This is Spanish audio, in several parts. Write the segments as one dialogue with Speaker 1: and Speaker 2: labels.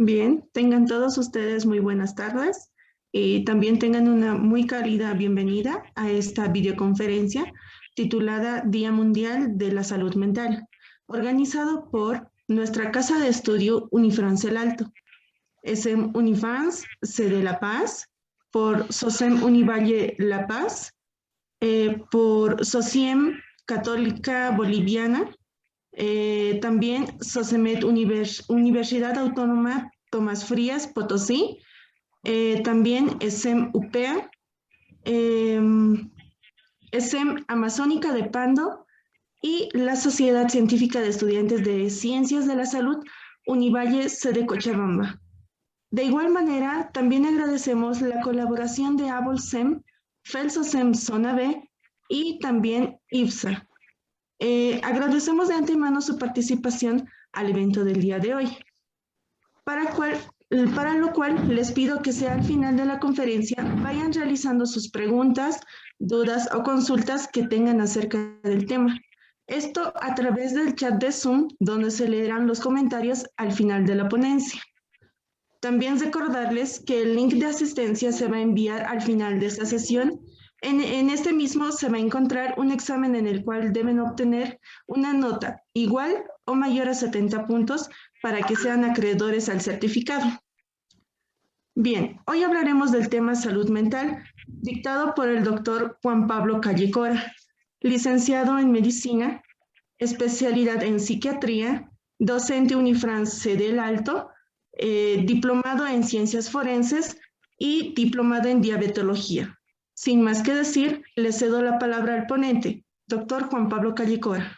Speaker 1: Bien, tengan todos ustedes muy buenas tardes y también tengan una muy cálida bienvenida a esta videoconferencia titulada Día Mundial de la Salud Mental, organizado por nuestra Casa de Estudio Unifrance El Alto, ESEM Unifrance, sede La Paz, por SOSEM Univalle La Paz, por SOSIEM Católica Boliviana, también SOSEMED Universidad Autónoma Tomás Frías Potosí, también ESEM UPEA, eh, ESEM Amazónica de Pando y la Sociedad Científica de Estudiantes de Ciencias de la Salud Univalle sede Cochabamba. De igual manera, también agradecemos la colaboración de ABOLSEM, FELSOSEM Zona B y también IFSA. Agradecemos de antemano su participación al evento del día de hoy, para lo cual les pido que sea al final de la conferencia vayan realizando sus preguntas, dudas o consultas que tengan acerca del tema. Esto a través del chat de Zoom, donde se leerán los comentarios al final de la ponencia. También recordarles que el link de asistencia se va a enviar al final de esta sesión. En este mismo se va a encontrar un examen en el cual deben obtener una nota igual o mayor a 70 puntos para que sean acreedores al certificado. Bien, hoy hablaremos del tema salud mental, dictado por el doctor Juan Pablo Callicora, licenciado en medicina, especialidad en psiquiatría, docente Unifrance del Alto, diplomado en ciencias forenses y diplomado en diabetología. Sin más que decir, le cedo la palabra al ponente, doctor Juan Pablo Callicora.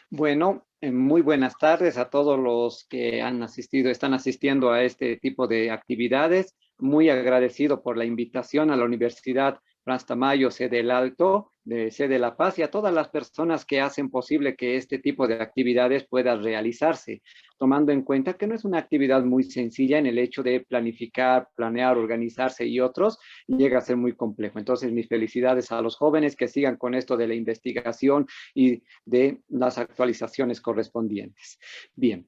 Speaker 2: Bueno, muy buenas tardes a todos los que están asistiendo a este tipo de actividades. Muy agradecido por la invitación a la Universidad Frans Tamayo, sede El Alto, de sede La Paz, y a todas las personas que hacen posible que este tipo de actividades pueda realizarse, tomando en cuenta que no es una actividad muy sencilla en el hecho de planificar, planear, organizarse y otros, llega a ser muy complejo. Entonces, mis felicidades a los jóvenes que sigan con esto de la investigación y de las actualizaciones correspondientes. Bien.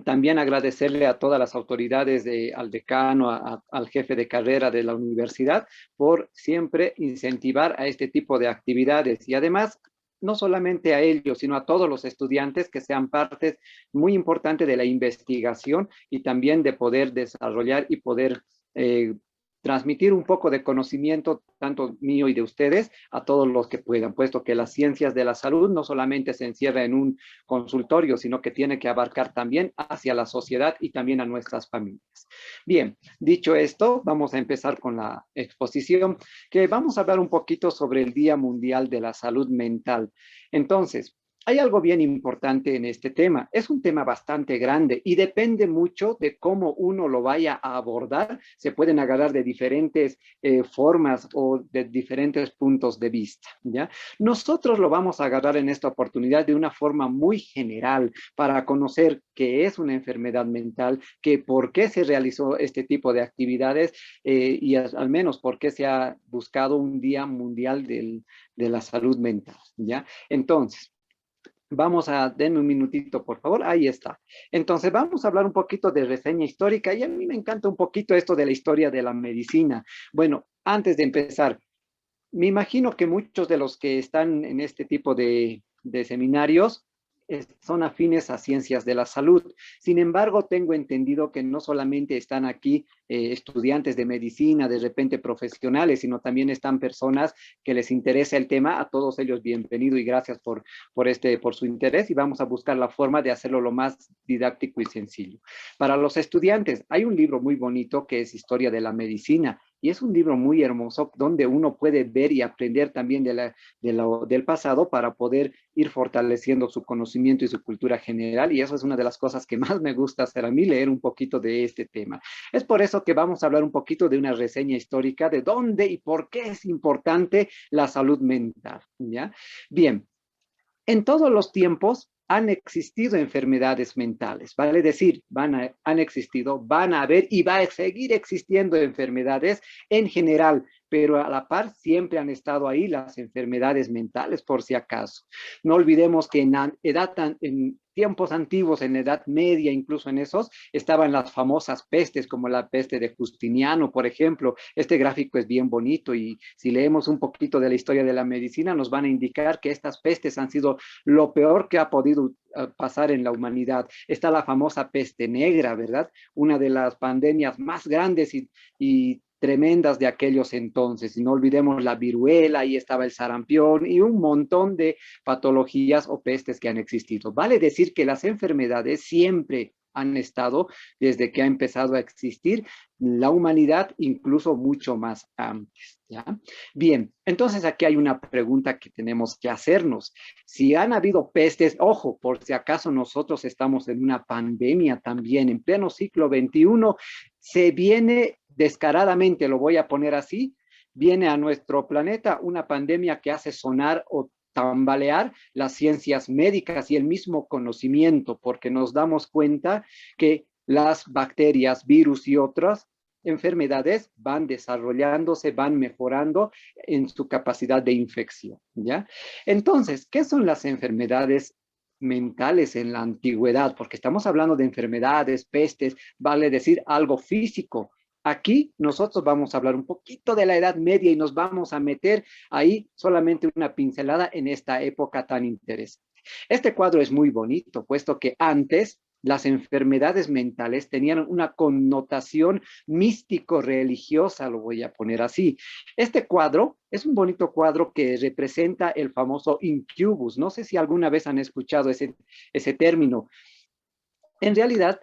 Speaker 2: También agradecerle a todas las autoridades, al decano, al jefe de carrera de la universidad, por siempre incentivar a este tipo de actividades. Y además, no solamente a ellos, sino a todos los estudiantes que sean partes muy importantes de la investigación y también de poder desarrollar y poder transmitir un poco de conocimiento, tanto mío y de ustedes, a todos los que puedan, puesto que las ciencias de la salud no solamente se encierra en un consultorio, sino que tiene que abarcar también hacia la sociedad y también a nuestras familias. Bien, dicho esto, vamos a empezar con la exposición, que vamos a hablar un poquito sobre el Día Mundial de la Salud Mental. Entonces, hay algo bien importante en este tema. Es un tema bastante grande y depende mucho de cómo uno lo vaya a abordar. Se pueden agarrar de diferentes formas o de diferentes puntos de vista, ¿ya? Nosotros lo vamos a agarrar en esta oportunidad de una forma muy general para conocer qué es una enfermedad mental, que por qué se realizó este tipo de actividades y al menos por qué se ha buscado un Día Mundial de la Salud Mental, ¿ya? Entonces, denme un minutito, por favor. Ahí está. Entonces, vamos a hablar un poquito de reseña histórica y a mí me encanta un poquito esto de la historia de la medicina. Bueno, antes de empezar, me imagino que muchos de los que están en este tipo de seminarios son afines a ciencias de la salud. Sin embargo, tengo entendido que no solamente están aquí estudiantes de medicina, de repente profesionales, sino también están personas que les interesa el tema. A todos ellos, bienvenido y gracias por su interés, y vamos a buscar la forma de hacerlo lo más didáctico y sencillo. Para los estudiantes, hay un libro muy bonito que es Historia de la Medicina. Y es un libro muy hermoso donde uno puede ver y aprender también del pasado para poder ir fortaleciendo su conocimiento y su cultura general. Y eso es una de las cosas que más me gusta hacer a mí, leer un poquito de este tema. Es por eso que vamos a hablar un poquito de una reseña histórica de dónde y por qué es importante la salud mental, ¿ya? Bien, en todos los tiempos han existido enfermedades mentales, vale decir, han existido, van a haber y va a seguir existiendo enfermedades en general, pero a la par siempre han estado ahí las enfermedades mentales, por si acaso. No olvidemos que en tiempos antiguos, en la Edad Media, incluso en esos, estaban las famosas pestes, como la peste de Justiniano, por ejemplo. Este gráfico es bien bonito y si leemos un poquito de la historia de la medicina, nos van a indicar que estas pestes han sido lo peor que ha podido pasar en la humanidad. Está la famosa peste negra, ¿verdad? Una de las pandemias más grandes y tremendas de aquellos entonces. Y no olvidemos la viruela, ahí estaba el sarampión y un montón de patologías o pestes que han existido. Vale decir que las enfermedades siempre han estado desde que ha empezado a existir la humanidad, incluso mucho más antes, ¿ya? Bien, entonces aquí hay una pregunta que tenemos que hacernos. Si han habido pestes, ojo, por si acaso nosotros estamos en una pandemia también, en pleno siglo XXI, se viene descaradamente, lo voy a poner así, viene a nuestro planeta una pandemia que hace sonar o tambalear las ciencias médicas y el mismo conocimiento, porque nos damos cuenta que las bacterias, virus y otras enfermedades van desarrollándose, van mejorando en su capacidad de infección, ¿ya? Entonces, ¿qué son las enfermedades mentales en la antigüedad? Porque estamos hablando de enfermedades, pestes, vale decir algo físico. Aquí nosotros vamos a hablar un poquito de la Edad Media y nos vamos a meter ahí solamente una pincelada en esta época tan interesante. Este cuadro es muy bonito, puesto que antes las enfermedades mentales tenían una connotación místico-religiosa, lo voy a poner así. Este cuadro es un bonito cuadro que representa el famoso incubus. No sé si alguna vez han escuchado ese término. En realidad,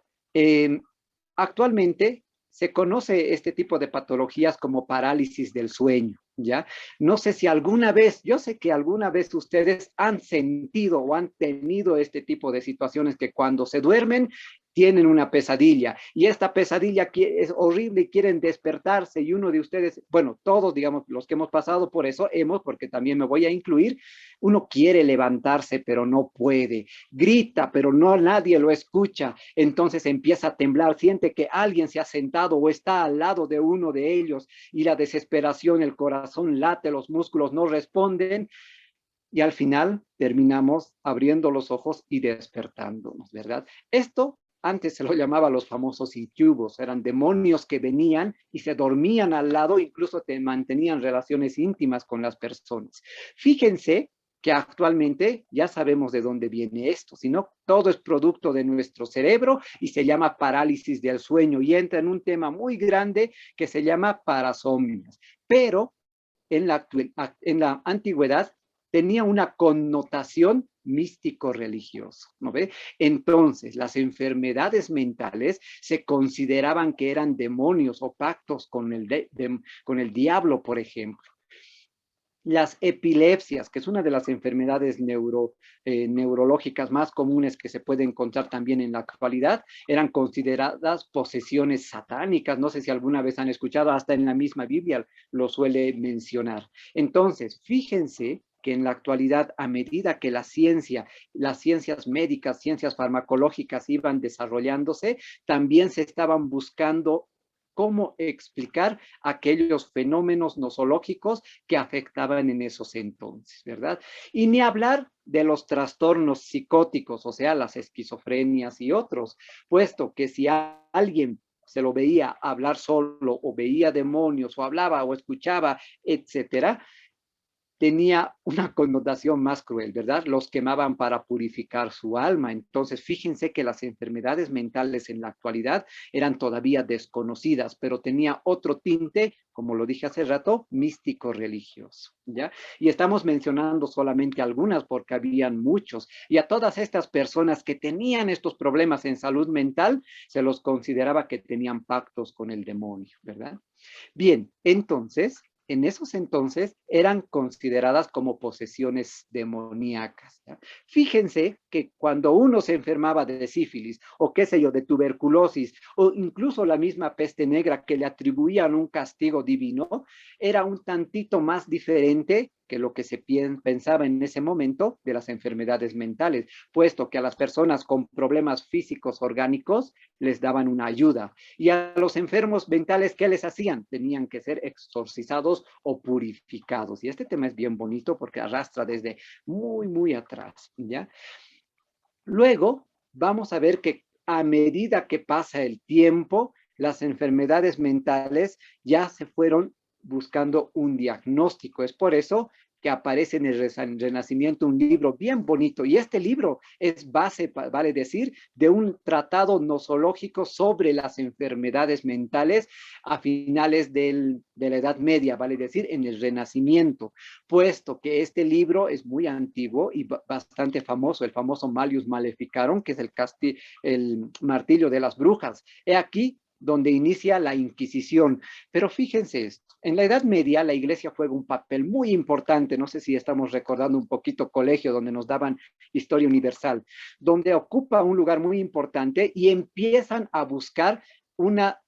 Speaker 2: actualmente se conoce este tipo de patologías como parálisis del sueño, ¿ya? No sé si alguna vez, yo sé que alguna vez ustedes han sentido o han tenido este tipo de situaciones que cuando se duermen tienen una pesadilla y esta pesadilla es horrible y quieren despertarse y uno de ustedes, bueno, todos digamos los que hemos pasado por eso, porque también me voy a incluir, uno quiere levantarse pero no puede, grita pero no nadie lo escucha, entonces empieza a temblar, siente que alguien se ha sentado o está al lado de uno de ellos y la desesperación, el corazón late, los músculos no responden y al final terminamos abriendo los ojos y despertándonos, ¿verdad? Esto antes se lo llamaba los famosos incubos, eran demonios que venían y se dormían al lado, incluso te mantenían relaciones íntimas con las personas. Fíjense que actualmente ya sabemos de dónde viene esto, sino todo es producto de nuestro cerebro y se llama parálisis del sueño y entra en un tema muy grande que se llama parasomnias. Pero en la antigüedad tenía una connotación místico-religioso, ¿no ve? Entonces, las enfermedades mentales se consideraban que eran demonios o pactos con con el diablo, por ejemplo. Las epilepsias, que es una de las enfermedades neurológicas más comunes que se puede encontrar también en la actualidad, eran consideradas posesiones satánicas. No sé si alguna vez han escuchado, hasta en la misma Biblia lo suele mencionar. Entonces, fíjense que en la actualidad, a medida que las ciencias médicas, ciencias farmacológicas iban desarrollándose, también se estaban buscando cómo explicar aquellos fenómenos nosológicos que afectaban en esos entonces, ¿verdad? Y ni hablar de los trastornos psicóticos, o sea, las esquizofrenias y otros, puesto que si alguien se lo veía hablar solo o veía demonios o hablaba o escuchaba, etcétera, tenía una connotación más cruel, ¿verdad? Los quemaban para purificar su alma. Entonces, fíjense que las enfermedades mentales en la actualidad eran todavía desconocidas, pero tenía otro tinte, como lo dije hace rato, místico-religioso, ¿ya? Y estamos mencionando solamente algunas porque habían muchos. Y a todas estas personas que tenían estos problemas en salud mental, se los consideraba que tenían pactos con el demonio, ¿verdad? Bien, entonces, en esos entonces eran consideradas como posesiones demoníacas, ¿ya? Fíjense que cuando uno se enfermaba de sífilis o qué sé yo, de tuberculosis o incluso la misma peste negra que le atribuían un castigo divino, era un tantito más diferente que lo que se pensaba en ese momento de las enfermedades mentales, puesto que a las personas con problemas físicos orgánicos les daban una ayuda. Y a los enfermos mentales, ¿qué les hacían? Tenían que ser exorcizados o purificados. Y este tema es bien bonito porque arrastra desde muy, muy atrás, ¿ya? Luego, vamos a ver que a medida que pasa el tiempo, las enfermedades mentales ya se fueron buscando un diagnóstico. Es por eso que aparece en el Renacimiento un libro bien bonito. Y este libro es base, vale decir, de un tratado nosológico sobre las enfermedades mentales a finales de la Edad Media, vale decir, en el Renacimiento, puesto que este libro es muy antiguo y bastante famoso, el famoso Malleus Maleficarum, que es el martillo de las brujas. He aquí donde inicia la Inquisición. Pero fíjense esto, en la Edad Media la Iglesia juega un papel muy importante, no sé si estamos recordando un poquito colegio donde nos daban historia universal, donde ocupa un lugar muy importante y empiezan a buscar una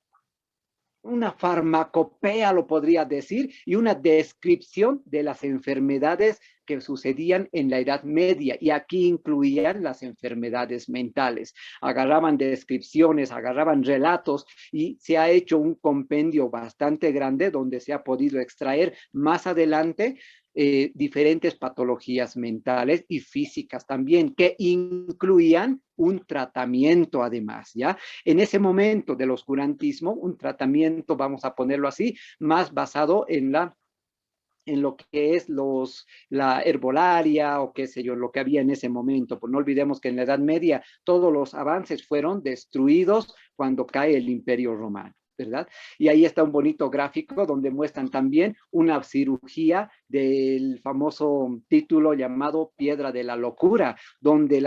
Speaker 2: farmacopea, lo podría decir, y una descripción de las enfermedades que sucedían en la Edad Media, y aquí incluían las enfermedades mentales. Agarraban descripciones, agarraban relatos, y se ha hecho un compendio bastante grande donde se ha podido extraer más adelante diferentes patologías mentales y físicas también, que incluían un tratamiento además, ¿ya? En ese momento del oscurantismo, un tratamiento, vamos a ponerlo así, más basado en lo que es la herbolaria o qué sé yo, lo que había en ese momento. Pues no olvidemos que en la Edad Media todos los avances fueron destruidos cuando cae el Imperio Romano, ¿verdad? Y ahí está un bonito gráfico donde muestran también una cirugía del famoso título llamado Piedra de la Locura, donde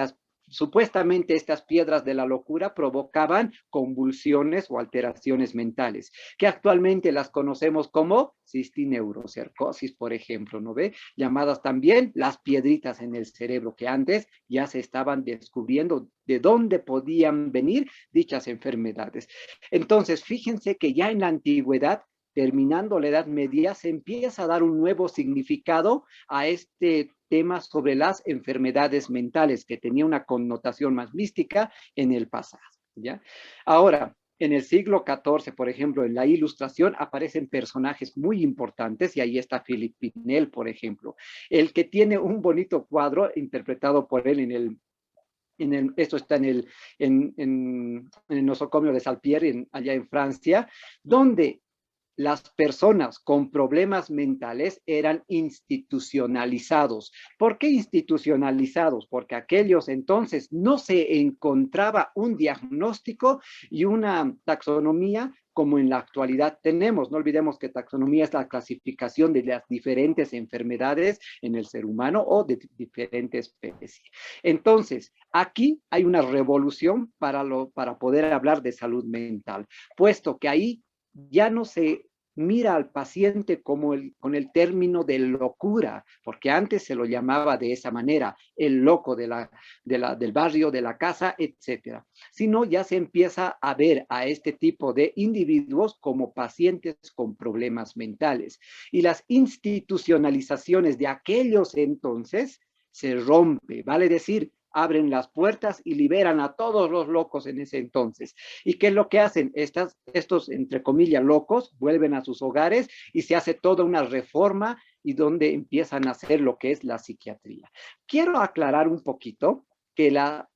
Speaker 2: supuestamente estas piedras de la locura provocaban convulsiones o alteraciones mentales, que actualmente las conocemos como cistineurocercosis, por ejemplo, ¿no ve? Llamadas también las piedritas en el cerebro, que antes ya se estaban descubriendo de dónde podían venir dichas enfermedades. Entonces, fíjense que ya en la antigüedad, terminando la Edad Media, se empieza a dar un nuevo significado a este tema sobre las enfermedades mentales, que tenía una connotación más mística en el pasado, ¿ya? Ahora, en el siglo XIV, por ejemplo, en la Ilustración aparecen personajes muy importantes, y ahí está Philippe Pinel, por ejemplo, el que tiene un bonito cuadro interpretado por él esto está en el nosocomio de Salpierre, allá en Francia, donde las personas con problemas mentales eran institucionalizados. ¿Por qué institucionalizados? Porque aquellos entonces no se encontraba un diagnóstico y una taxonomía como en la actualidad tenemos. No olvidemos que taxonomía es la clasificación de las diferentes enfermedades en el ser humano o de diferentes especies. Entonces, aquí hay una revolución para poder hablar de salud mental, puesto que ahí ya no se mira al paciente con el término de locura, porque antes se lo llamaba de esa manera, el loco del barrio, de la casa, etcétera. Sino ya se empieza a ver a este tipo de individuos como pacientes con problemas mentales. Y las institucionalizaciones de aquellos entonces se rompe, vale decir, abren las puertas y liberan a todos los locos en ese entonces. ¿Y qué es lo que hacen? Estos, entre comillas, locos, vuelven a sus hogares y se hace toda una reforma y donde empiezan a hacer lo que es la psiquiatría. Quiero aclarar un poquito que la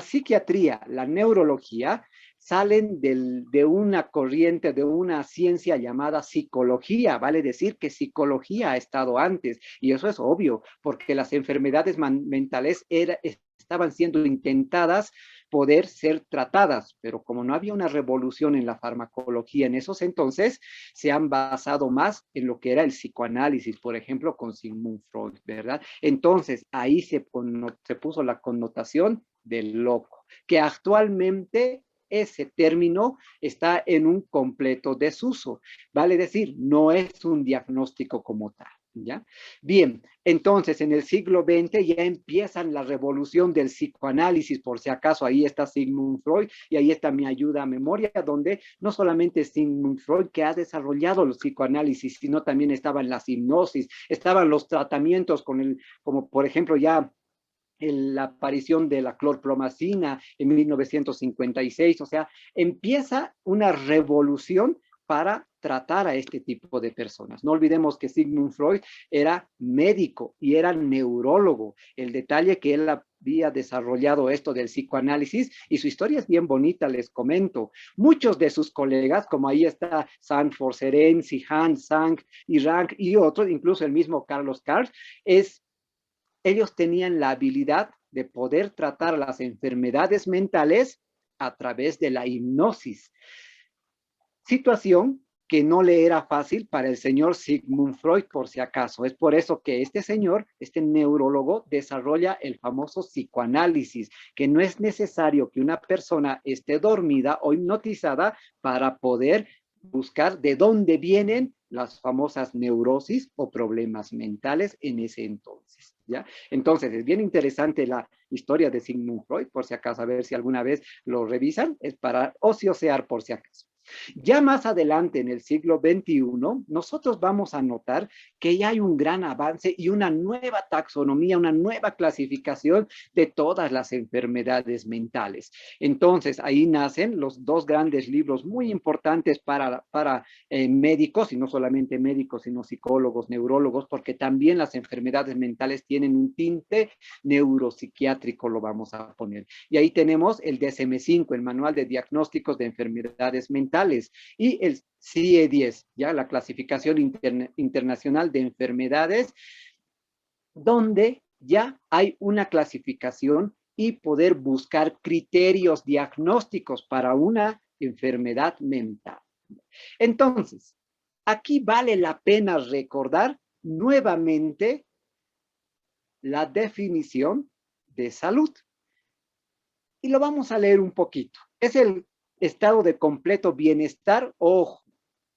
Speaker 2: psiquiatría, la neurología, salen de una corriente, de una ciencia llamada psicología. Vale decir que psicología ha estado antes, y eso es obvio, porque las enfermedades mentales estaban siendo intentadas poder ser tratadas, pero como no había una revolución en la farmacología en esos entonces, se han basado más en lo que era el psicoanálisis, por ejemplo, con Sigmund Freud, ¿verdad? Entonces, ahí se puso la connotación del loco, que actualmente ese término está en un completo desuso. Vale decir, no es un diagnóstico como tal. ¿Ya? Bien, entonces en el siglo XX ya empiezan la revolución del psicoanálisis, por si acaso ahí está Sigmund Freud y ahí está Mi ayuda a memoria, donde no solamente Sigmund Freud que ha desarrollado los psicoanálisis, sino también estaban las hipnosis, estaban los tratamientos como por ejemplo ya la aparición de la clorpromacina en 1956, o sea, empieza una revolución para tratar a este tipo de personas. No olvidemos que Sigmund Freud era médico y era neurólogo. El detalle que él había desarrollado esto del psicoanálisis y su historia es bien bonita, les comento. Muchos de sus colegas, como ahí está Sanford Ferenczi, Hans Sang y Rank y otros, incluso el mismo Carlos Karl, ellos tenían la habilidad de poder tratar las enfermedades mentales a través de la hipnosis. Situación que no le era fácil para el señor Sigmund Freud, por si acaso. Es por eso que este señor, este neurólogo, desarrolla el famoso psicoanálisis, que no es necesario que una persona esté dormida o hipnotizada para poder buscar de dónde vienen las famosas neurosis o problemas mentales en ese entonces, ¿ya? Entonces, es bien interesante la historia de Sigmund Freud, por si acaso, a ver si alguna vez lo revisan, es para ociosear por si acaso. Ya más adelante, en el siglo XXI, nosotros vamos a notar que ya hay un gran avance y una nueva taxonomía, una nueva clasificación de todas las enfermedades mentales. Entonces, ahí nacen los dos grandes libros muy importantes para médicos, y no solamente médicos, sino psicólogos, neurólogos, porque también las enfermedades mentales tienen un tinte neuropsiquiátrico, lo vamos a poner. Y ahí tenemos el DSM-5, el Manual de Diagnósticos de Enfermedades Mentales, y el CIE-10, ya la clasificación internacional de enfermedades, donde ya hay una clasificación y poder buscar criterios diagnósticos para una enfermedad mental. Entonces, aquí vale la pena recordar nuevamente la definición de salud. Y lo vamos a leer un poquito. Es el estado de completo bienestar. Ojo,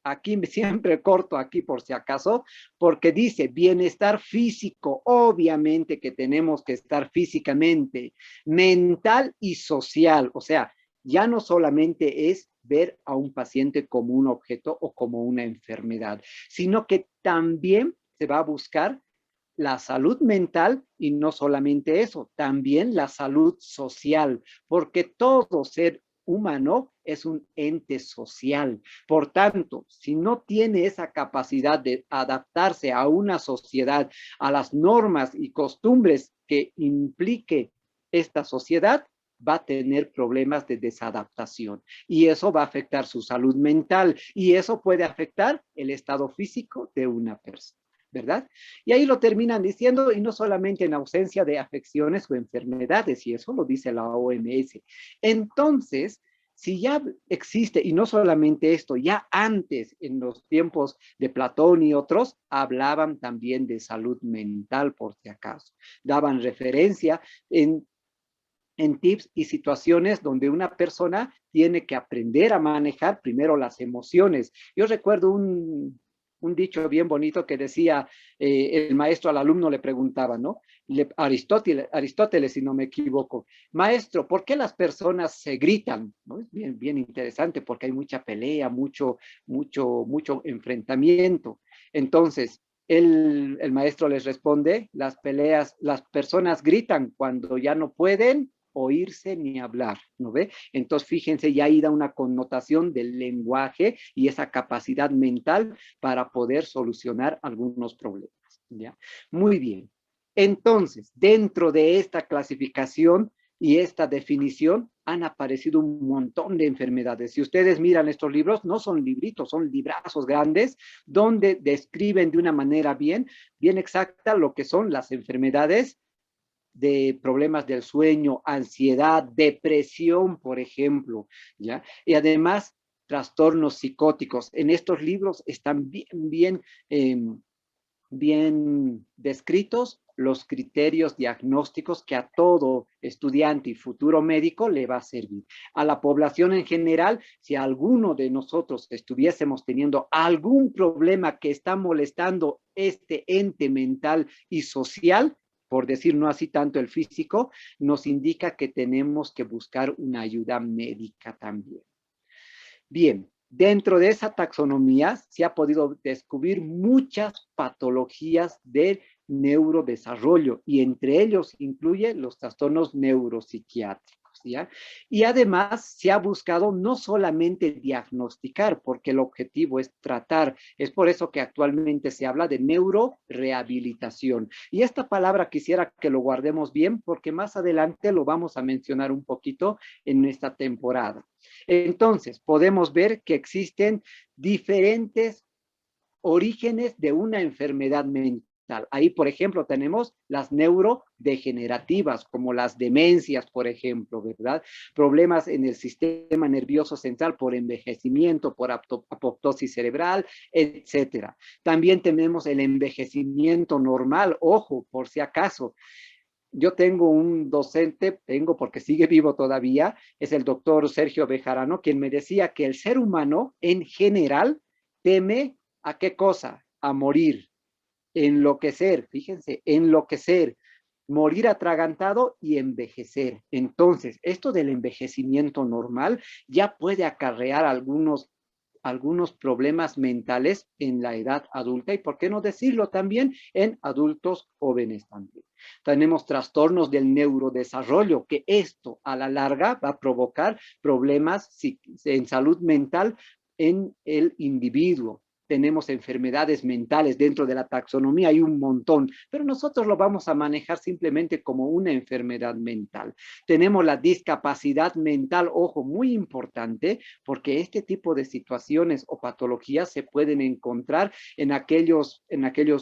Speaker 2: aquí siempre corto aquí por si acaso, porque dice bienestar físico. Obviamente que tenemos que estar físicamente, mental y social. O sea, ya no solamente es ver a un paciente como un objeto o como una enfermedad, sino que también se va a buscar la salud mental y no solamente eso, también la salud social, porque todo ser humano es un ente social. Por tanto, si no tiene esa capacidad de adaptarse a una sociedad, a las normas y costumbres que implique esta sociedad, va a tener problemas de desadaptación y eso va a afectar su salud mental y eso puede afectar el estado físico de una persona, ¿verdad? Y ahí lo terminan diciendo, y no solamente en ausencia de afecciones o enfermedades, y eso lo dice la OMS. Entonces, si ya existe, y no solamente esto, ya antes, en los tiempos de Platón y otros, hablaban también de salud mental, por si acaso. Daban referencia en tips y situaciones donde una persona tiene que aprender a manejar primero las emociones. Yo recuerdo un dicho bien bonito que decía, el maestro al alumno le preguntaba, ¿no? Aristóteles, si no me equivoco, maestro, ¿por qué las personas se gritan? ¿No? Es bien, bien interesante porque hay mucha pelea, mucho enfrentamiento. Entonces, el maestro les responde, las personas gritan cuando ya no pueden oírse ni hablar, ¿no ve? Entonces, fíjense, ya ahí da una connotación del lenguaje y esa capacidad mental para poder solucionar algunos problemas, ¿ya? Muy bien. Entonces, dentro de esta clasificación y esta definición han aparecido un montón de enfermedades. Si ustedes miran estos libros, no son libritos, son librazos grandes donde describen de una manera bien exacta lo que son las enfermedades de problemas del sueño, ansiedad, depresión, por ejemplo, ¿ya? Y además, trastornos psicóticos. En estos libros están bien descritos los criterios diagnósticos que a todo estudiante y futuro médico le va a servir. A la población en general, si alguno de nosotros estuviésemos teniendo algún problema que está molestando este ente mental y social, por decir no así tanto el físico, nos indica que tenemos que buscar una ayuda médica también. Bien, dentro de esa taxonomía se ha podido descubrir muchas patologías del neurodesarrollo y entre ellos incluye los trastornos neuropsiquiátricos. ¿Ya? Y además se ha buscado no solamente diagnosticar, porque el objetivo es tratar. Es por eso que actualmente se habla de neurorehabilitación. Y esta palabra quisiera que lo guardemos bien, porque más adelante lo vamos a mencionar un poquito en esta temporada. Entonces, podemos ver que existen diferentes orígenes de una enfermedad mental. Ahí, por ejemplo, tenemos las neurodegenerativas, como las demencias, por ejemplo, ¿verdad? Problemas en el sistema nervioso central por envejecimiento, por apoptosis cerebral, etcétera. También tenemos el envejecimiento normal, ojo, por si acaso. Yo tengo un docente, porque sigue vivo todavía, es el doctor Sergio Bejarano, quien me decía que el ser humano en general teme ¿a qué cosa? A morir, enloquecer, fíjense, enloquecer, morir atragantado y envejecer. Entonces, esto del envejecimiento normal ya puede acarrear algunos problemas mentales en la edad adulta y, ¿por qué no decirlo también, en adultos jóvenes también? Tenemos trastornos del neurodesarrollo, que esto a la larga va a provocar problemas en salud mental en el individuo. Tenemos enfermedades mentales dentro de la taxonomía, hay un montón, pero nosotros lo vamos a manejar simplemente como una enfermedad mental. Tenemos la discapacidad mental, ojo, muy importante, porque este tipo de situaciones o patologías se pueden encontrar en aquellos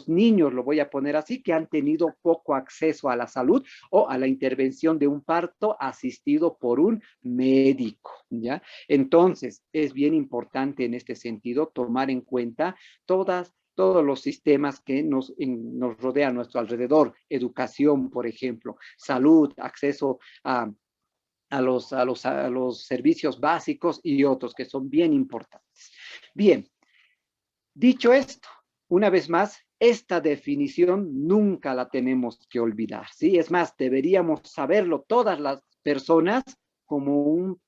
Speaker 2: niños, lo voy a poner así, que han tenido poco acceso a la salud o a la intervención de un parto asistido por un médico, ¿ya? Entonces, es bien importante en este sentido tomar en cuenta todos los sistemas que nos rodean a nuestro alrededor, educación, por ejemplo, salud, acceso a los servicios básicos y otros que son bien importantes. Bien, dicho esto, una vez más, esta definición nunca la tenemos que olvidar, ¿sí? Es más, deberíamos saberlo todas las personas como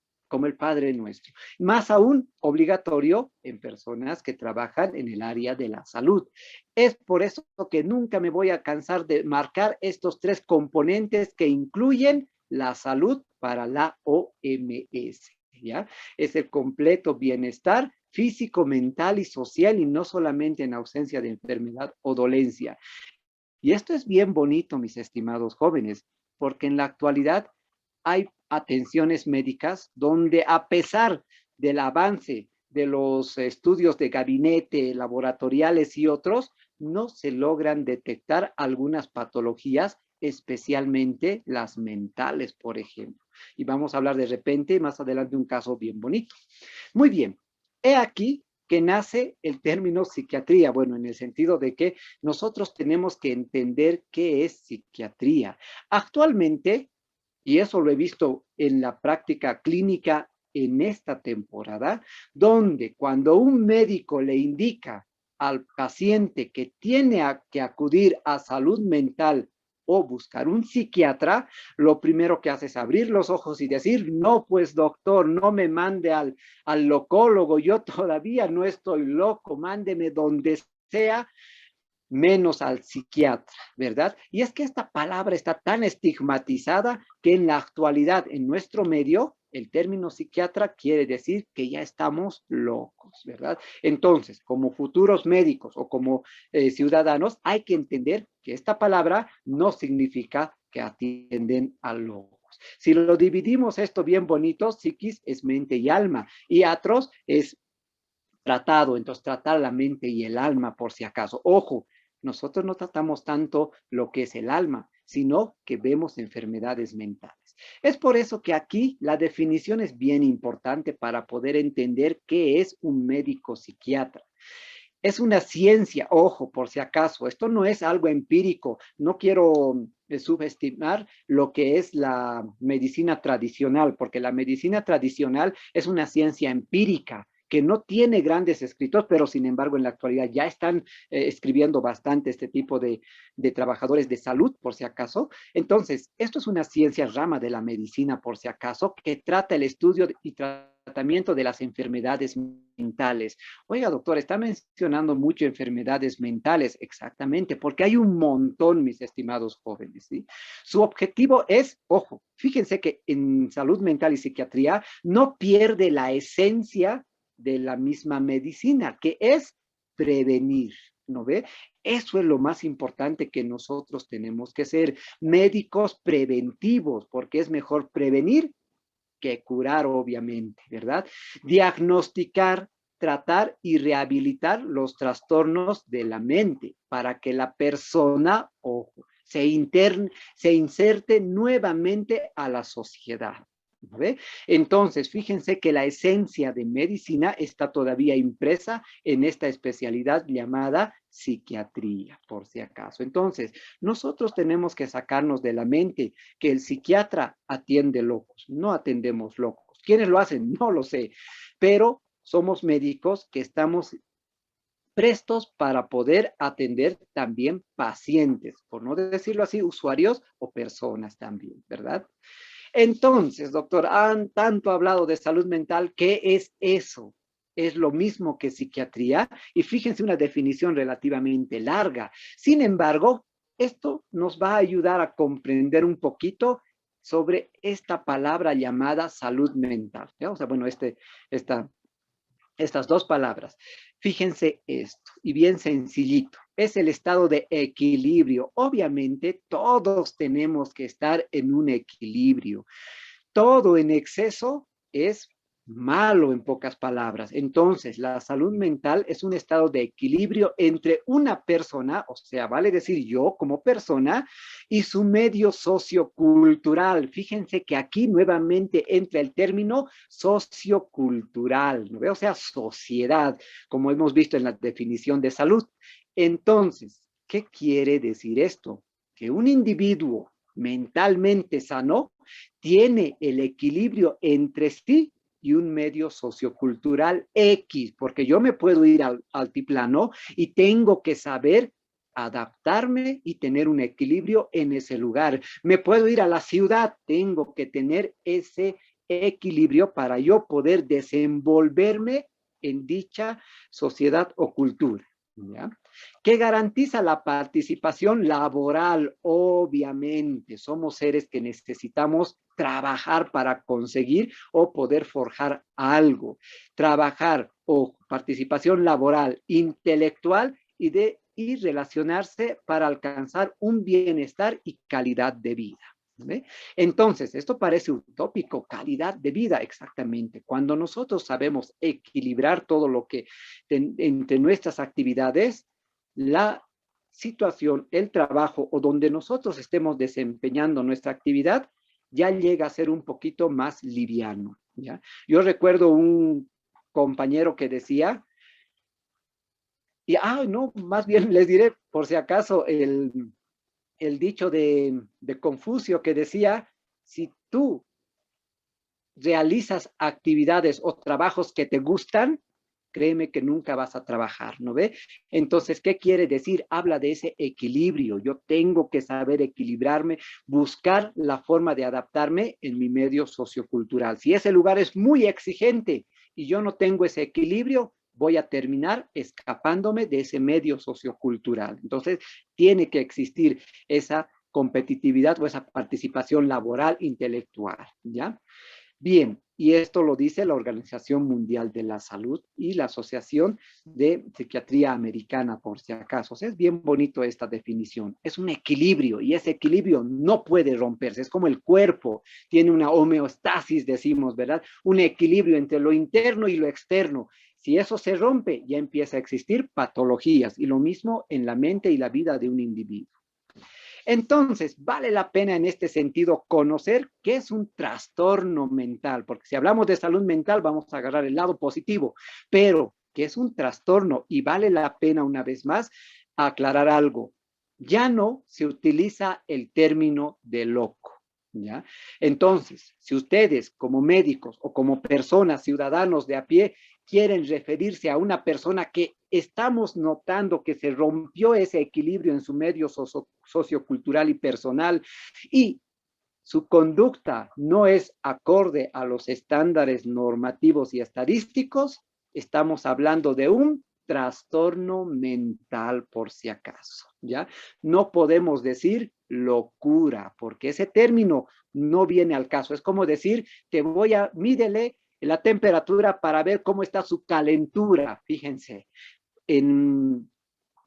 Speaker 2: el Padre Nuestro. Más aún, obligatorio en personas que trabajan en el área de la salud. Es por eso que nunca me voy a cansar de marcar estos tres componentes que incluyen la salud para la OMS, ¿ya? Es el completo bienestar físico, mental y social, y no solamente en ausencia de enfermedad o dolencia. Y esto es bien bonito, mis estimados jóvenes, porque en la actualidad hay atenciones médicas donde, a pesar del avance de los estudios de gabinete, laboratoriales y otros, no se logran detectar algunas patologías, especialmente las mentales, por ejemplo. Y vamos a hablar de repente más adelante de un caso bien bonito. Muy bien, he aquí que nace el término psiquiatría, bueno, en el sentido de que nosotros tenemos que entender qué es psiquiatría. Actualmente, y eso lo he visto en la práctica clínica en esta temporada, donde cuando un médico le indica al paciente que tiene que acudir a salud mental o buscar un psiquiatra, lo primero que hace es abrir los ojos y decir, no, pues doctor, no me mande al locólogo, yo todavía no estoy loco, mándeme donde sea, menos al psiquiatra, ¿verdad? Y es que esta palabra está tan estigmatizada que en la actualidad, en nuestro medio, el término psiquiatra quiere decir que ya estamos locos, ¿verdad? Entonces, como futuros médicos o como ciudadanos, hay que entender que esta palabra no significa que atienden a locos. Si lo dividimos esto bien bonito, psiquis es mente y alma, y atros es tratado, entonces tratar la mente y el alma por si acaso. Ojo, nosotros no tratamos tanto lo que es el alma, sino que vemos enfermedades mentales. Es por eso que aquí la definición es bien importante para poder entender qué es un médico psiquiatra. Es una ciencia, ojo, por si acaso, esto no es algo empírico, no quiero subestimar lo que es la medicina tradicional, porque la medicina tradicional es una ciencia empírica, que no tiene grandes escritores, pero sin embargo en la actualidad ya están escribiendo bastante este tipo de trabajadores de salud, por si acaso. Entonces, esto es una ciencia rama de la medicina, por si acaso, que trata el estudio y tratamiento de las enfermedades mentales. Oiga, doctor, está mencionando mucho enfermedades mentales, exactamente, porque hay un montón, mis estimados jóvenes, ¿sí? Su objetivo es, ojo, fíjense que en salud mental y psiquiatría no pierde la esencia de la misma medicina, que es prevenir, ¿no ve? Eso es lo más importante, que nosotros tenemos que ser médicos preventivos, porque es mejor prevenir que curar, obviamente, ¿verdad? Diagnosticar, tratar y rehabilitar los trastornos de la mente para que la persona, ojo, se inserte nuevamente a la sociedad. ¿Ve? Entonces, fíjense que la esencia de medicina está todavía impresa en esta especialidad llamada psiquiatría, por si acaso. Entonces, nosotros tenemos que sacarnos de la mente que el psiquiatra atiende locos, no atendemos locos. ¿Quiénes lo hacen? No lo sé, pero somos médicos que estamos prestos para poder atender también pacientes, por no decirlo así, usuarios o personas también, ¿verdad? Entonces, doctor, han tanto hablado de salud mental. ¿Qué es eso? Es lo mismo que psiquiatría, y fíjense, una definición relativamente larga. Sin embargo, esto nos va a ayudar a comprender un poquito sobre esta palabra llamada salud mental, ¿ya? O sea, bueno, estas dos palabras. Fíjense esto, y bien sencillito, es el estado de equilibrio. Obviamente, todos tenemos que estar en un equilibrio. Todo en exceso es malo, en pocas palabras. Entonces, la salud mental es un estado de equilibrio entre una persona, o sea, vale decir yo como persona, y su medio sociocultural. Fíjense que aquí nuevamente entra el término sociocultural, ¿no? O sea, sociedad, como hemos visto en la definición de salud. Entonces, ¿qué quiere decir esto? Que un individuo mentalmente sano tiene el equilibrio entre sí y un medio sociocultural X, porque yo me puedo ir al altiplano y tengo que saber adaptarme y tener un equilibrio en ese lugar. Me puedo ir a la ciudad, tengo que tener ese equilibrio para yo poder desenvolverme en dicha sociedad o cultura, ¿ya? ¿Qué garantiza la participación laboral? Obviamente, somos seres que necesitamos trabajar para conseguir o poder forjar algo. Trabajar o participación laboral, intelectual y relacionarse para alcanzar un bienestar y calidad de vida. ¿Ve? Entonces, esto parece utópico, calidad de vida, exactamente. Cuando nosotros sabemos equilibrar todo lo que entre nuestras actividades, la situación, el trabajo o donde nosotros estemos desempeñando nuestra actividad, ya llega a ser un poquito más liviano, ¿ya? Yo recuerdo un compañero que decía, no, más bien les diré, por si acaso, el dicho de Confucio que decía, si tú realizas actividades o trabajos que te gustan, créeme que nunca vas a trabajar, ¿no ve? Entonces, ¿qué quiere decir? Habla de ese equilibrio. Yo tengo que saber equilibrarme, buscar la forma de adaptarme en mi medio sociocultural. Si ese lugar es muy exigente y yo no tengo ese equilibrio, voy a terminar escapándome de ese medio sociocultural. Entonces, tiene que existir esa competitividad o esa participación laboral, intelectual, ¿ya? Bien, y esto lo dice la Organización Mundial de la Salud y la Asociación de Psiquiatría Americana, por si acaso. O sea, es bien bonito esta definición. Es un equilibrio y ese equilibrio no puede romperse. Es como el cuerpo, tiene una homeostasis, decimos, ¿verdad? Un equilibrio entre lo interno y lo externo. Si eso se rompe, ya empieza a existir patologías y lo mismo en la mente y la vida de un individuo. Entonces, vale la pena en este sentido conocer qué es un trastorno mental, porque si hablamos de salud mental vamos a agarrar el lado positivo, pero ¿qué es un trastorno? Y vale la pena una vez más aclarar algo. Ya no se utiliza el término de loco. ¿ya? Entonces, si ustedes como médicos o como personas, ciudadanos de a pie, quieren referirse a una persona que estamos notando que se rompió ese equilibrio en su medio sociocultural y personal y su conducta no es acorde a los estándares normativos y estadísticos, estamos hablando de un trastorno mental, por si acaso, ¿ya? No podemos decir locura, porque ese término no viene al caso. Es como decir, mídele la temperatura para ver cómo está su calentura. Fíjense, en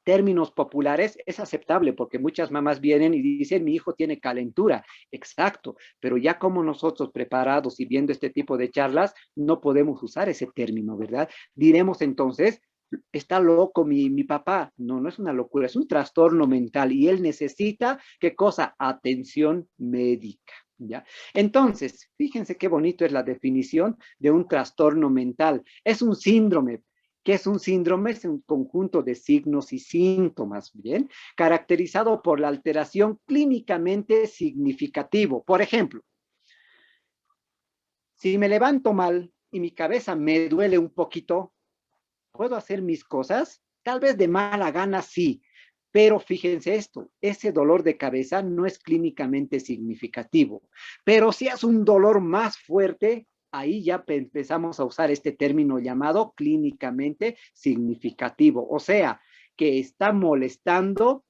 Speaker 2: términos populares es aceptable porque muchas mamás vienen y dicen mi hijo tiene calentura, exacto, pero ya como nosotros preparados y viendo este tipo de charlas no podemos usar ese término, ¿verdad? Diremos entonces, está loco mi papá, no, no es una locura, es un trastorno mental y él necesita, ¿qué cosa? Atención médica. ¿Ya? Entonces, fíjense qué bonito es la definición de un trastorno mental. Es un síndrome. ¿Qué es un síndrome? Es un conjunto de signos y síntomas, ¿bien? Caracterizado por la alteración clínicamente significativo. Por ejemplo, si me levanto mal y mi cabeza me duele un poquito, ¿puedo hacer mis cosas? Tal vez de mala gana sí, pero fíjense esto, ese dolor de cabeza no es clínicamente significativo, pero si es un dolor más fuerte, ahí ya empezamos a usar este término llamado clínicamente significativo, o sea, que está molestando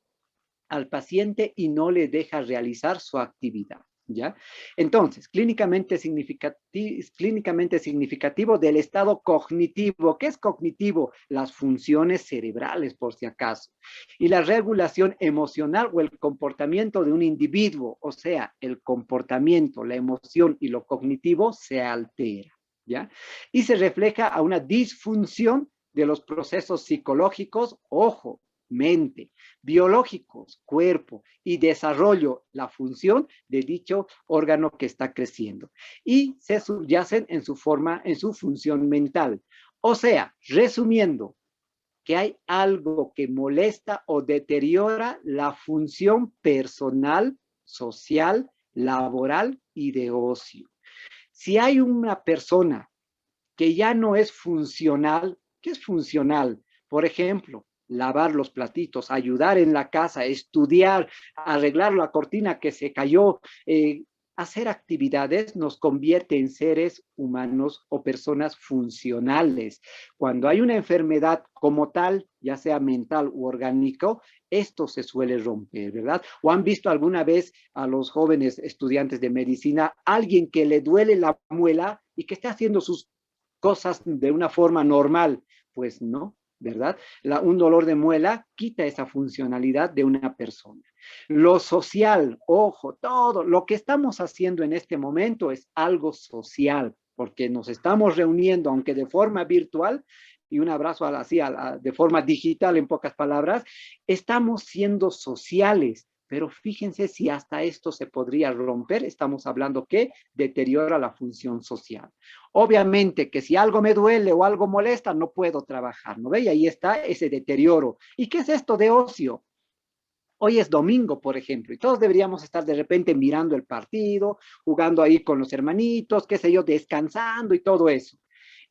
Speaker 2: al paciente y no le deja realizar su actividad. ¿Ya? Entonces, clínicamente significativo del estado cognitivo. ¿Qué es cognitivo? Las funciones cerebrales, por si acaso. Y la regulación emocional o el comportamiento de un individuo, o sea, el comportamiento, la emoción y lo cognitivo se altera. ¿Ya? Y se refleja a una disfunción de los procesos psicológicos, ojo, mente, biológicos, cuerpo y desarrollo, la función de dicho órgano que está creciendo. Y se subyacen en su forma, en su función mental. O sea, resumiendo, que hay algo que molesta o deteriora la función personal, social, laboral y de ocio. Si hay una persona que ya no es funcional, ¿qué es funcional? Por ejemplo, lavar los platitos, ayudar en la casa, estudiar, arreglar la cortina que se cayó, hacer actividades nos convierte en seres humanos o personas funcionales. Cuando hay una enfermedad como tal, ya sea mental u orgánico, esto se suele romper, ¿verdad? ¿O han visto alguna vez a los jóvenes estudiantes de medicina, alguien que le duele la muela y que está haciendo sus cosas de una forma normal? Pues no, ¿verdad? Un dolor de muela quita esa funcionalidad de una persona. Lo social, ojo, todo lo que estamos haciendo en este momento es algo social, porque nos estamos reuniendo, aunque de forma virtual, y un abrazo de forma digital, en pocas palabras, estamos siendo sociales. Pero fíjense si hasta esto se podría romper, estamos hablando que deteriora la función social. Obviamente que si algo me duele o algo molesta, no puedo trabajar, ¿no ve? Y ahí está ese deterioro. ¿Y qué es esto de ocio? Hoy es domingo, por ejemplo, y todos deberíamos estar de repente mirando el partido, jugando ahí con los hermanitos, qué sé yo, descansando y todo eso.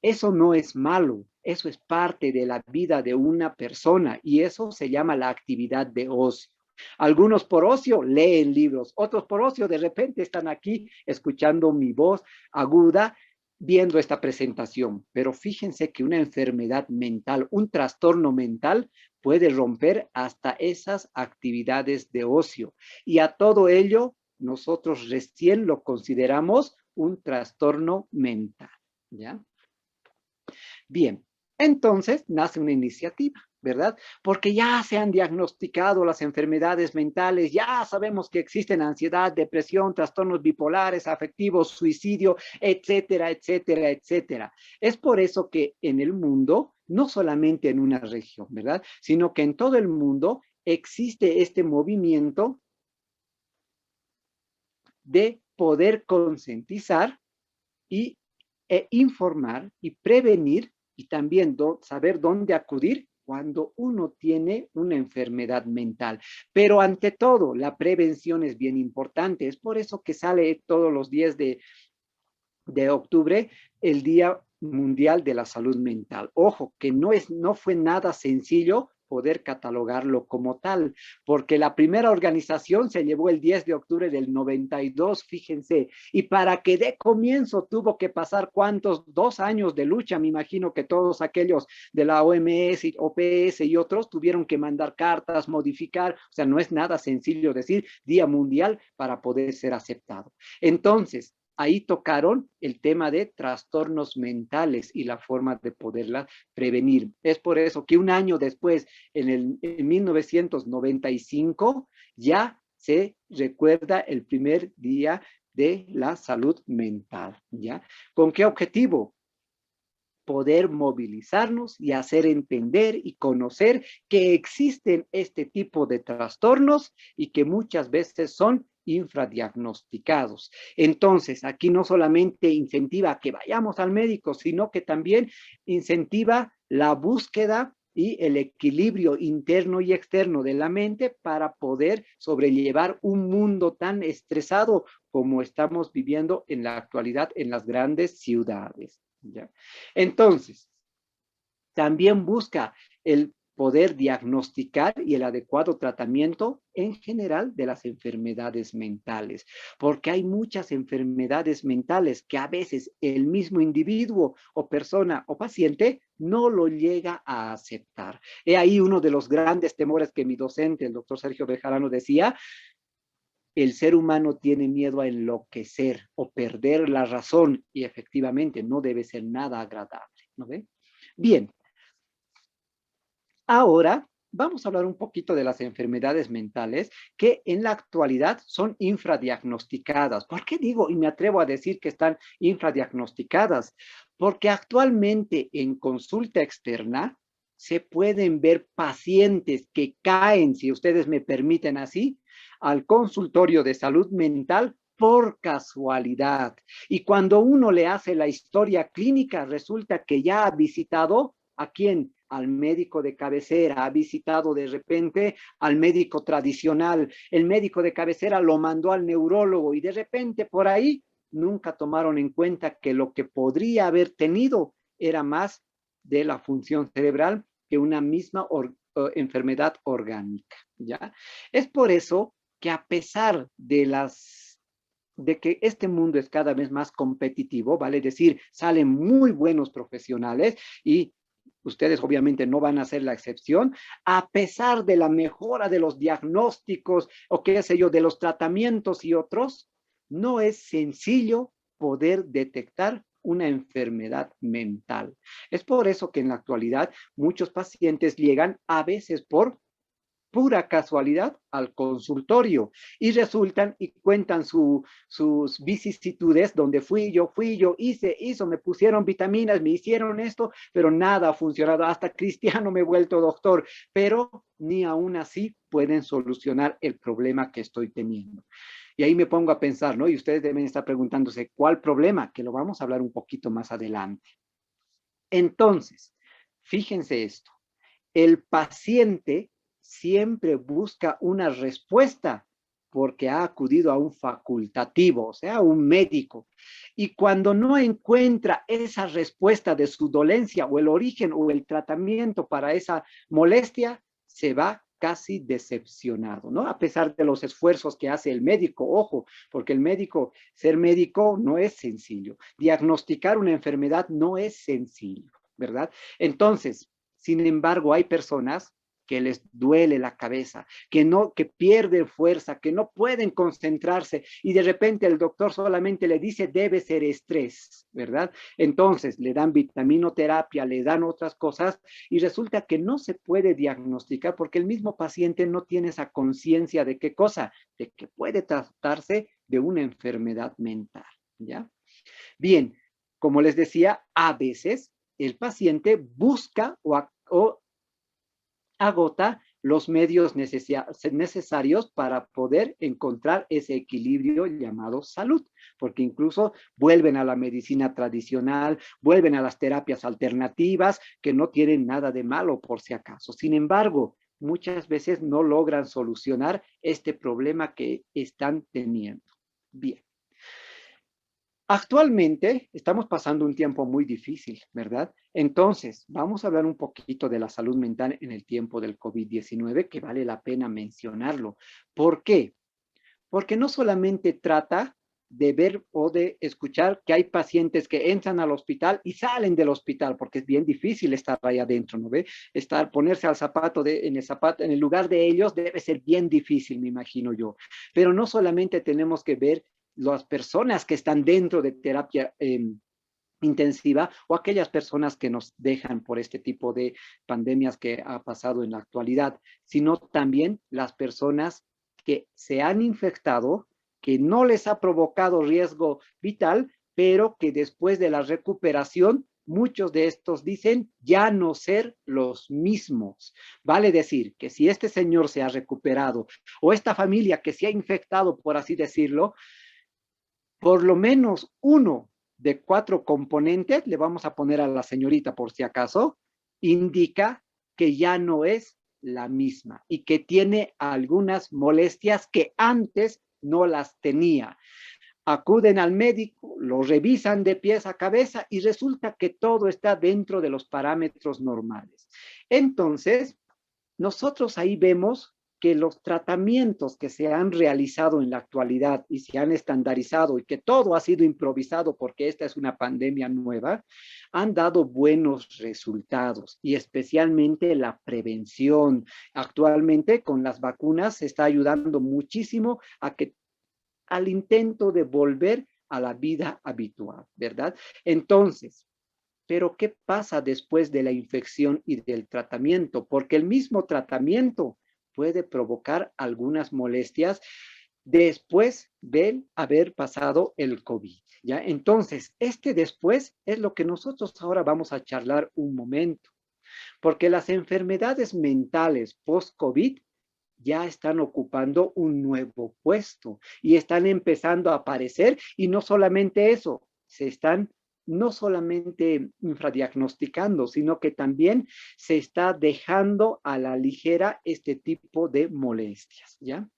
Speaker 2: Eso no es malo, eso es parte de la vida de una persona y eso se llama la actividad de ocio. Algunos por ocio leen libros, otros por ocio de repente están aquí escuchando mi voz aguda, viendo esta presentación. Pero fíjense que una enfermedad mental, un trastorno mental, puede romper hasta esas actividades de ocio. Y a todo ello, nosotros recién lo consideramos un trastorno mental. ¿Ya? Bien, entonces nace una iniciativa, ¿verdad? Porque ya se han diagnosticado las enfermedades mentales, ya sabemos que existen ansiedad, depresión, trastornos bipolares, afectivos, suicidio, etcétera, etcétera, etcétera. Es por eso que en el mundo, no solamente en una región, ¿verdad? Sino que en todo el mundo existe este movimiento de poder concientizar e informar y prevenir y también saber dónde acudir cuando uno tiene una enfermedad mental. Pero ante todo, la prevención es bien importante. Es por eso que sale todos los días de octubre el Día Mundial de la Salud Mental. Ojo, que no fue nada sencillo poder catalogarlo como tal, porque la primera organización se llevó el 10 de octubre del 92, fíjense, y para que dé comienzo tuvo que pasar cuántos, 2 años de lucha, me imagino que todos aquellos de la OMS, OPS y otros tuvieron que mandar cartas, modificar, o sea, no es nada sencillo decir Día Mundial para poder ser aceptado. Entonces, ahí tocaron el tema de trastornos mentales y la forma de poderla prevenir. Es por eso que un año después, en 1995, ya se recuerda el primer día de la salud mental, ¿ya? ¿Con qué objetivo? Poder movilizarnos y hacer entender y conocer que existen este tipo de trastornos y que muchas veces son infradiagnosticados. Entonces, aquí no solamente incentiva que vayamos al médico, sino que también incentiva la búsqueda y el equilibrio interno y externo de la mente para poder sobrellevar un mundo tan estresado como estamos viviendo en la actualidad en las grandes ciudades. ¿Ya? Entonces, también busca el poder diagnosticar y el adecuado tratamiento en general de las enfermedades mentales, porque hay muchas enfermedades mentales que a veces el mismo individuo o persona o paciente no lo llega a aceptar. He ahí uno de los grandes temores que mi docente, el doctor Sergio Bejarano, decía: el ser humano tiene miedo a enloquecer o perder la razón, y efectivamente no debe ser nada agradable, ¿no ve? Bien, ahora vamos a hablar un poquito de las enfermedades mentales que en la actualidad son infradiagnosticadas. ¿Por qué digo y me atrevo a decir que están infradiagnosticadas? Porque actualmente en consulta externa se pueden ver pacientes que caen, si ustedes me permiten así, al consultorio de salud mental por casualidad. Y cuando uno le hace la historia clínica, resulta que ya ha visitado ¿a quién? Al médico de cabecera, ha visitado de repente al médico tradicional, el médico de cabecera lo mandó al neurólogo y de repente por ahí nunca tomaron en cuenta que lo que podría haber tenido era más de la función cerebral que una misma enfermedad orgánica, ¿ya? Es por eso que a pesar de que este mundo es cada vez más competitivo, vale es decir, salen muy buenos profesionales y ustedes obviamente no van a ser la excepción, a pesar de la mejora de los diagnósticos o qué sé yo, de los tratamientos y otros, no es sencillo poder detectar una enfermedad mental. Es por eso que en la actualidad muchos pacientes llegan a veces por pura casualidad al consultorio y resultan y cuentan sus vicisitudes donde fui yo, hizo, me pusieron vitaminas, me hicieron esto, pero nada ha funcionado, hasta cristiano me he vuelto doctor, pero ni aún así pueden solucionar el problema que estoy teniendo. Y ahí me pongo a pensar, ¿no? Y ustedes deben estar preguntándose, ¿cuál problema? Que lo vamos a hablar un poquito más adelante. Entonces, fíjense esto, el paciente siempre busca una respuesta porque ha acudido a un facultativo, o sea, un médico. Y cuando no encuentra esa respuesta de su dolencia o el origen o el tratamiento para esa molestia, se va casi decepcionado, ¿no? A pesar de los esfuerzos que hace el médico, ojo, porque el médico, ser médico no es sencillo. Diagnosticar una enfermedad no es sencillo, ¿verdad? Entonces, sin embargo, hay personas que les duele la cabeza, que pierden fuerza, que no pueden concentrarse y de repente el doctor solamente le dice debe ser estrés, ¿verdad? Entonces le dan vitaminoterapia, le dan otras cosas y resulta que no se puede diagnosticar porque el mismo paciente no tiene esa conciencia de qué cosa, de que puede tratarse de una enfermedad mental, ¿ya? Bien, como les decía, a veces el paciente busca o agota los medios necesarios para poder encontrar ese equilibrio llamado salud, porque incluso vuelven a la medicina tradicional, vuelven a las terapias alternativas, que no tienen nada de malo por si acaso. Sin embargo, muchas veces no logran solucionar este problema que están teniendo. Bien. Actualmente estamos pasando un tiempo muy difícil, ¿verdad? Entonces, vamos a hablar un poquito de la salud mental en el tiempo del COVID-19, que vale la pena mencionarlo. ¿Por qué? Porque no solamente trata de ver o de escuchar que hay pacientes que entran al hospital y salen del hospital, porque es bien difícil estar ahí adentro, ¿no ve? Ponerse al zapato, en el lugar de ellos debe ser bien difícil, me imagino yo. Pero no solamente tenemos que ver las personas que están dentro de terapia intensiva o aquellas personas que nos dejan por este tipo de pandemias que ha pasado en la actualidad, sino también las personas que se han infectado, que no les ha provocado riesgo vital, pero que después de la recuperación, muchos de estos dicen ya no ser los mismos. Vale decir que si este señor se ha recuperado o esta familia que se ha infectado, por así decirlo, por lo menos uno de 4 componentes, le vamos a poner a la señorita por si acaso, indica que ya no es la misma y que tiene algunas molestias que antes no las tenía. Acuden al médico, lo revisan de pies a cabeza y resulta que todo está dentro de los parámetros normales. Entonces, nosotros ahí vemos que los tratamientos que se han realizado en la actualidad y se han estandarizado y que todo ha sido improvisado porque esta es una pandemia nueva, han dado buenos resultados y especialmente la prevención. Actualmente con las vacunas se está ayudando muchísimo al intento de volver a la vida habitual, ¿verdad? Entonces, pero ¿qué pasa después de la infección y del tratamiento? Porque el mismo tratamiento puede provocar algunas molestias después de haber pasado el COVID, ¿ya? Entonces, este después es lo que nosotros ahora vamos a charlar un momento, porque las enfermedades mentales post-COVID ya están ocupando un nuevo puesto y están empezando a aparecer, y no solamente eso, se están no solamente infradiagnosticando, sino que también se está dejando a la ligera este tipo de molestias, ¿ya?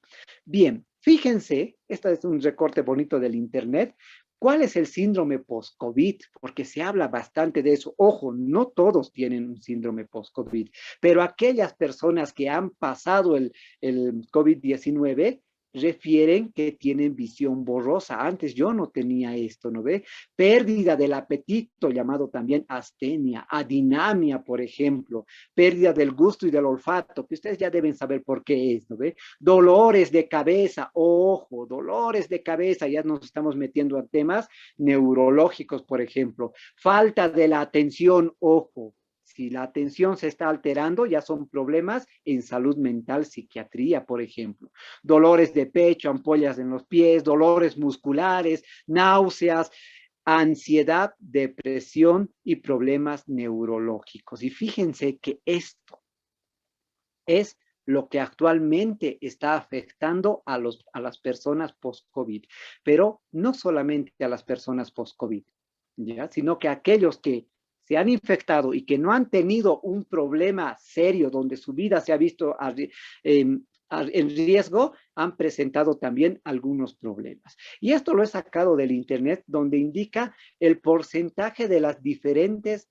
Speaker 2: Bien, fíjense, este es un recorte bonito del internet. ¿Cuál es el síndrome post-COVID? Porque se habla bastante de eso. Ojo, no todos tienen un síndrome post-COVID, pero aquellas personas que han pasado el COVID-19 refieren que tienen visión borrosa. Antes yo no tenía esto, ¿no ve? Pérdida del apetito, llamado también astenia, adinamia, por ejemplo, pérdida del gusto y del olfato, que ustedes ya deben saber por qué es, ¿no ve? Dolores de cabeza, ojo, dolores de cabeza, ya nos estamos metiendo a temas neurológicos, por ejemplo. Falta de la atención, ojo. Si la atención se está alterando, ya son problemas en salud mental, psiquiatría, por ejemplo. Dolores de pecho, ampollas en los pies, dolores musculares, náuseas, ansiedad, depresión y problemas neurológicos. Y fíjense que esto es lo que actualmente está afectando a las personas post-COVID, pero no solamente a las personas post-COVID, ¿ya? Sino que aquellos que se han infectado y que no han tenido un problema serio donde su vida se ha visto en riesgo, han presentado también algunos problemas. Y esto lo he sacado del internet, donde indica el porcentaje de los diferentes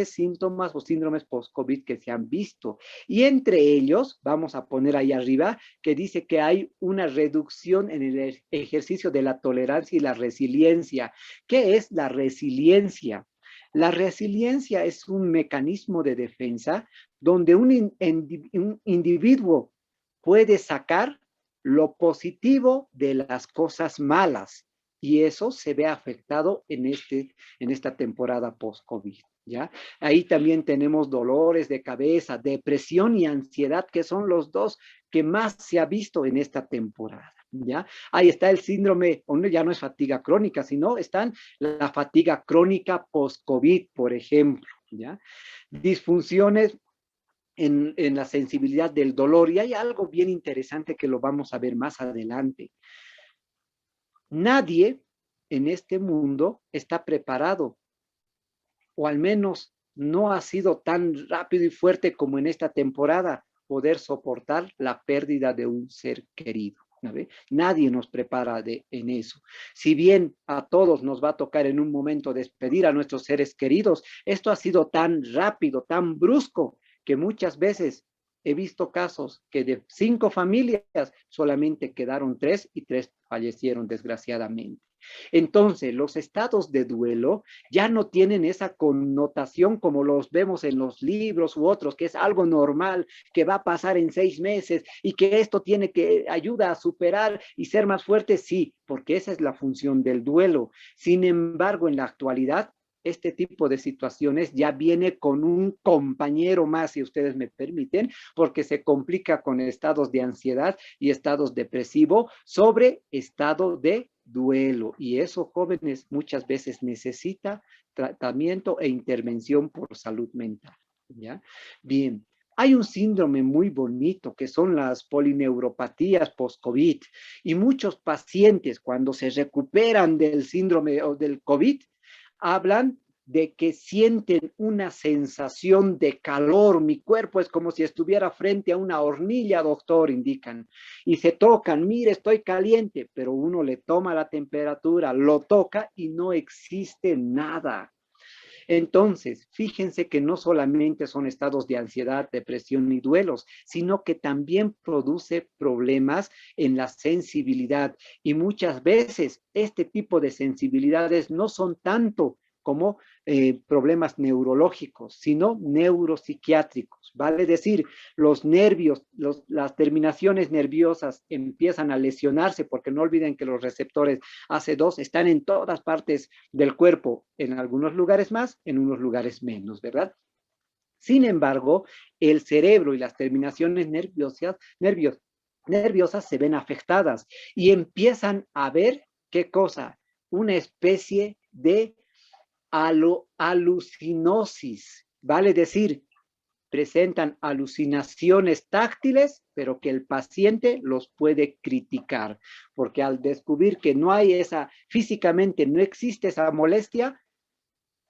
Speaker 2: síntomas o síndromes post-COVID que se han visto. Y entre ellos, vamos a poner ahí arriba, que dice que hay una reducción en el ejercicio de la tolerancia y la resiliencia. ¿Qué es la resiliencia? La resiliencia es un mecanismo de defensa donde un individuo puede sacar lo positivo de las cosas malas, y eso se ve afectado en esta temporada post-COVID, ¿ya? Ahí también tenemos dolores de cabeza, depresión y ansiedad, que son los dos que más se ha visto en esta temporada, ¿ya? Ahí está el síndrome, ya no es fatiga crónica, sino está la fatiga crónica post-COVID, por ejemplo, ¿ya? Disfunciones en la sensibilidad del dolor. Y hay algo bien interesante que lo vamos a ver más adelante. Nadie en este mundo está preparado, o al menos no ha sido tan rápido y fuerte como en esta temporada, poder soportar la pérdida de un ser querido. ¿Sabe? Nadie nos prepara en eso. Si bien a todos nos va a tocar en un momento despedir a nuestros seres queridos, esto ha sido tan rápido, tan brusco, que muchas veces he visto casos que de 5 familias solamente quedaron 3 y 3 fallecieron desgraciadamente. Entonces, los estados de duelo ya no tienen esa connotación como los vemos en los libros u otros, que es algo normal, que va a pasar en 6 meses y que esto tiene que ayuda a superar y ser más fuerte, sí, porque esa es la función del duelo. Sin embargo, en la actualidad, este tipo de situaciones ya viene con un compañero más, si ustedes me permiten, porque se complica con estados de ansiedad y estados depresivos sobre estado de duelo. Y eso, jóvenes, muchas veces necesita tratamiento e intervención por salud mental. ¿Ya? Bien. Hay un síndrome muy bonito que son las polineuropatías post-COVID y muchos pacientes cuando se recuperan del síndrome o del COVID hablan de que sienten una sensación de calor. Mi cuerpo es como si estuviera frente a una hornilla, doctor, indican. Y se tocan, mire, estoy caliente, pero uno le toma la temperatura, lo toca y no existe nada. Entonces, fíjense que no solamente son estados de ansiedad, depresión y duelos, sino que también produce problemas en la sensibilidad. Y muchas veces este tipo de sensibilidades no son tanto como problemas neurológicos, sino neuropsiquiátricos. Vale decir, los nervios, las terminaciones nerviosas empiezan a lesionarse, porque no olviden que los receptores AC2 están en todas partes del cuerpo, en algunos lugares más, en unos lugares menos, ¿verdad? Sin embargo, el cerebro y las terminaciones nerviosas se ven afectadas y empiezan a ver, ¿qué cosa? Una especie de alucinosis, vale decir, presentan alucinaciones táctiles, pero que el paciente los puede criticar, porque al descubrir que no hay físicamente no existe esa molestia,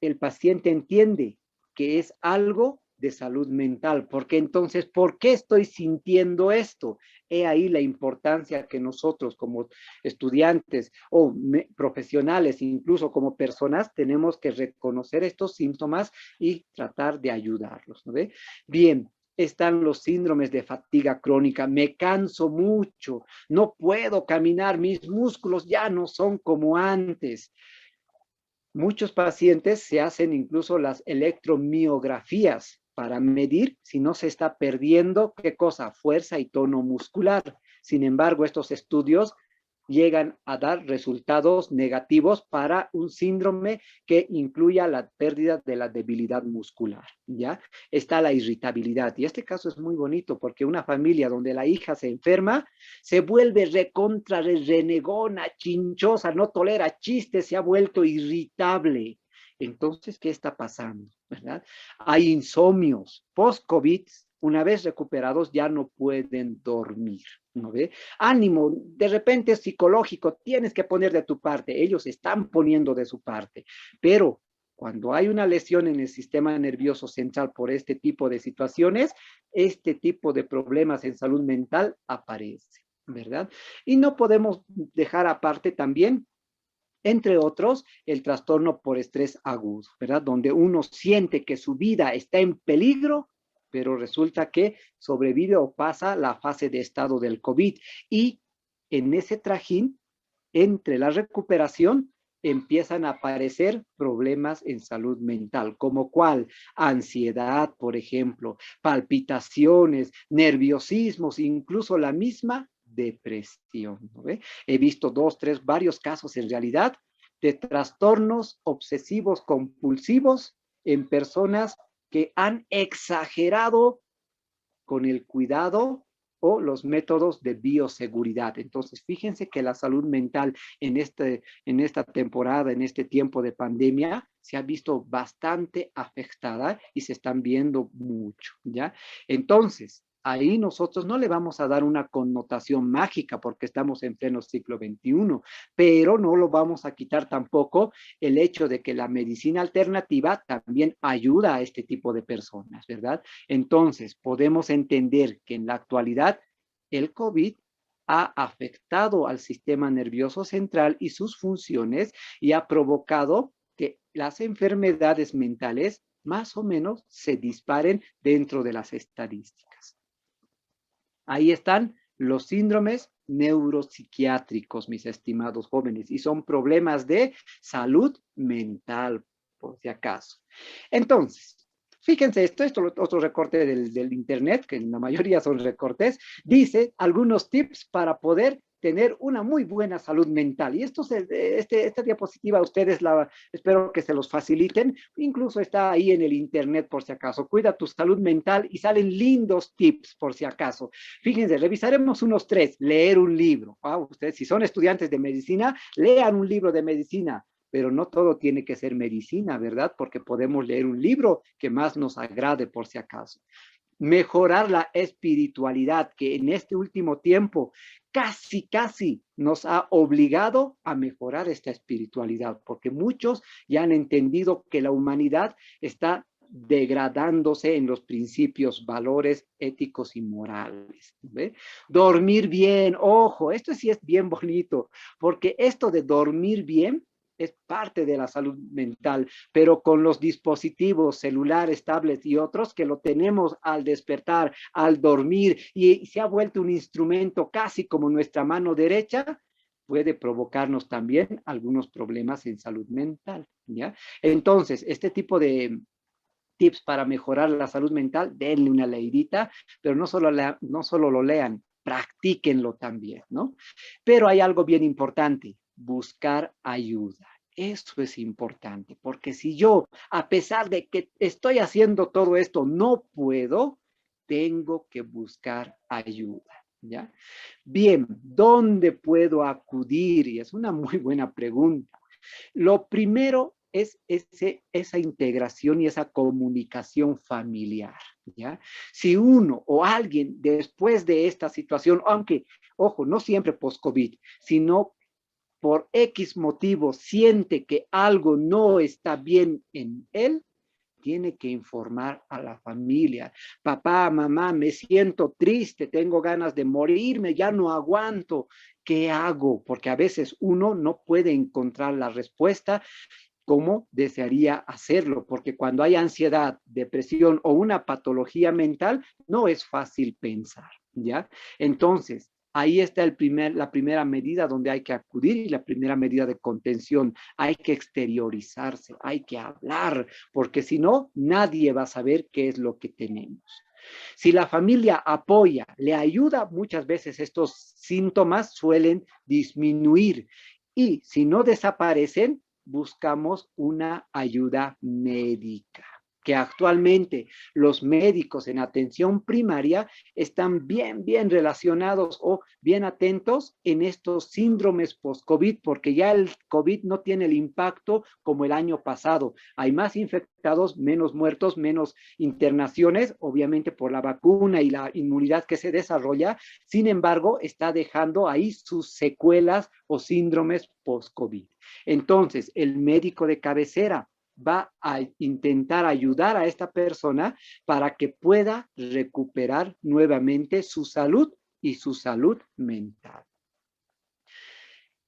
Speaker 2: el paciente entiende que es algo de salud mental, porque entonces, ¿por qué estoy sintiendo esto? He ahí la importancia que nosotros como estudiantes o profesionales, incluso como personas, tenemos que reconocer estos síntomas y tratar de ayudarlos, ¿no ve? Bien, están los síndromes de fatiga crónica, me canso mucho, no puedo caminar, mis músculos ya no son como antes. Muchos pacientes se hacen incluso las electromiografías para medir si no se está perdiendo, ¿qué cosa? Fuerza y tono muscular. Sin embargo, estos estudios llegan a dar resultados negativos para un síndrome que incluya la pérdida de la debilidad muscular, ¿ya? Está la irritabilidad. Y este caso es muy bonito porque una familia donde la hija se enferma se vuelve recontra, renegona, chinchosa, no tolera chistes, se ha vuelto irritable. Entonces, ¿qué está pasando? ¿Verdad? Hay insomnios. Post-COVID, una vez recuperados, ya no pueden dormir. ¿No ve? Ánimo, de repente es psicológico, tienes que poner de tu parte. Ellos están poniendo de su parte. Pero cuando hay una lesión en el sistema nervioso central por este tipo de situaciones, este tipo de problemas en salud mental aparece, ¿verdad? Y no podemos dejar aparte también, entre otros, el trastorno por estrés agudo, ¿verdad? Donde uno siente que su vida está en peligro, pero resulta que sobrevive o pasa la fase de estado del COVID. Y en ese trajín, entre la recuperación, empiezan a aparecer problemas en salud mental, como cuál, ansiedad, por ejemplo, palpitaciones, nerviosismos, incluso la misma depresión. ¿No ve? He visto 2, 3, varios casos en realidad de trastornos obsesivos compulsivos en personas que han exagerado con el cuidado o los métodos de bioseguridad. Entonces, fíjense que la salud mental en esta temporada, en este tiempo de pandemia, se ha visto bastante afectada y se están viendo mucho, ¿ya? Entonces, ahí nosotros no le vamos a dar una connotación mágica porque estamos en pleno siglo XXI, pero no lo vamos a quitar tampoco el hecho de que la medicina alternativa también ayuda a este tipo de personas, ¿verdad? Entonces, podemos entender que en la actualidad el COVID ha afectado al sistema nervioso central y sus funciones y ha provocado que las enfermedades mentales más o menos se disparen dentro de las estadísticas. Ahí están los síndromes neuropsiquiátricos, mis estimados jóvenes, y son problemas de salud mental, por si acaso. Entonces, fíjense, esto es otro recorte del internet, que la mayoría son recortes, dice algunos tips para poder tener una muy buena salud mental. Y esta diapositiva ustedes espero que se los faciliten. Incluso está ahí en el internet por si acaso. Cuida tu salud mental y salen lindos tips por si acaso. Fíjense, revisaremos unos 3. Leer un libro. Ustedes si son estudiantes de medicina, lean un libro de medicina. Pero no todo tiene que ser medicina, ¿verdad? Porque podemos leer un libro que más nos agrade por si acaso. Mejorar la espiritualidad, que en este último tiempo casi nos ha obligado a mejorar esta espiritualidad, porque muchos ya han entendido que la humanidad está degradándose en los principios, valores éticos y morales. ¿Ve? Dormir bien, ojo, esto sí es bien bonito, porque esto de dormir bien es parte de la salud mental, pero con los dispositivos celulares, tablets y otros que lo tenemos al despertar, al dormir, y se ha vuelto un instrumento casi como nuestra mano derecha, puede provocarnos también algunos problemas en salud mental, ¿ya? Entonces, este tipo de tips para mejorar la salud mental, denle una leidita, pero no solo lo lean, practíquenlo también, ¿no? Pero hay algo bien importante, buscar ayuda. Eso es importante, porque si yo, a pesar de que estoy haciendo todo esto, no puedo, tengo que buscar ayuda, ¿ya? Bien, ¿dónde puedo acudir? Y es una muy buena pregunta. Lo primero es esa integración y esa comunicación familiar, ¿ya? Si uno o alguien después de esta situación, aunque, ojo, no siempre post-COVID, sino por X motivo siente que algo no está bien en él, tiene que informar a la familia. Papá, mamá, me siento triste, tengo ganas de morirme, ya no aguanto. ¿Qué hago? Porque a veces uno no puede encontrar la respuesta como desearía hacerlo, porque cuando hay ansiedad, depresión o una patología mental, no es fácil pensar, ¿ya? Entonces, ahí está la primera medida donde hay que acudir y la primera medida de contención. Hay que exteriorizarse, hay que hablar, porque si no, nadie va a saber qué es lo que tenemos. Si la familia apoya, le ayuda, muchas veces estos síntomas suelen disminuir. Y si no desaparecen, buscamos una ayuda médica, que actualmente los médicos en atención primaria están bien relacionados o bien atentos en estos síndromes post-COVID, porque ya el COVID no tiene el impacto como el año pasado. Hay más infectados, menos muertos, menos internaciones, obviamente por la vacuna y la inmunidad que se desarrolla. Sin embargo, está dejando ahí sus secuelas o síndromes post-COVID. Entonces, el médico de cabecera va a intentar ayudar a esta persona para que pueda recuperar nuevamente su salud y su salud mental.